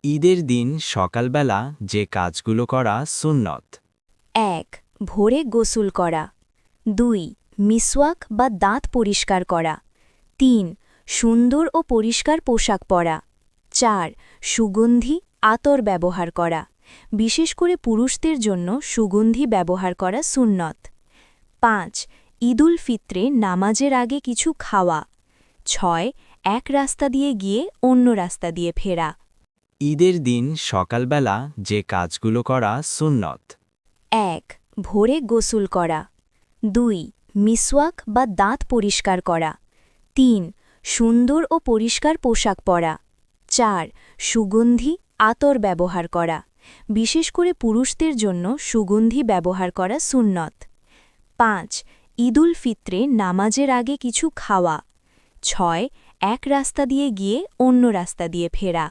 ঈদের দিন সকালবেলা যে কাজগুলো করা সুন্নত। ১. ভোরে গোসল করা। ২. মিসওয়াক বা দাঁত পরিষ্কার করা। ৩. সুন্দর ও পরিষ্কার পোশাক পরা। ৪. সুগন্ধি আতর ব্যবহার করা। বিশেষ করে পুরুষদের জন্য সুগন্ধি ব্যবহার করা সুন্নত। ৫. ঈদুল ফিত্রে নামাজের আগে কিছু খাওয়া। ৬. এক রাস্তা দিয়ে গিয়ে অন্য রাস্তা দিয়ে ফেরা। ঈদের দিন সকালবেলা যে কাজগুলো করা সুন্নত। ১. ভোরে গোসল করা। ২. মিসওয়াক বা দাঁত পরিষ্কার করা। ৩. সুন্দর ও পরিষ্কার পোশাক পরা। ৪. সুগন্ধি আতর ব্যবহার করা। বিশেষ করে পুরুষদের জন্য সুগন্ধি ব্যবহার করা সুন্নত। ৫. ঈদুল ফিত্রে নামাজের আগে কিছু খাওয়া। ৬. এক রাস্তা দিয়ে গিয়ে অন্য রাস্তা দিয়ে ফেরা।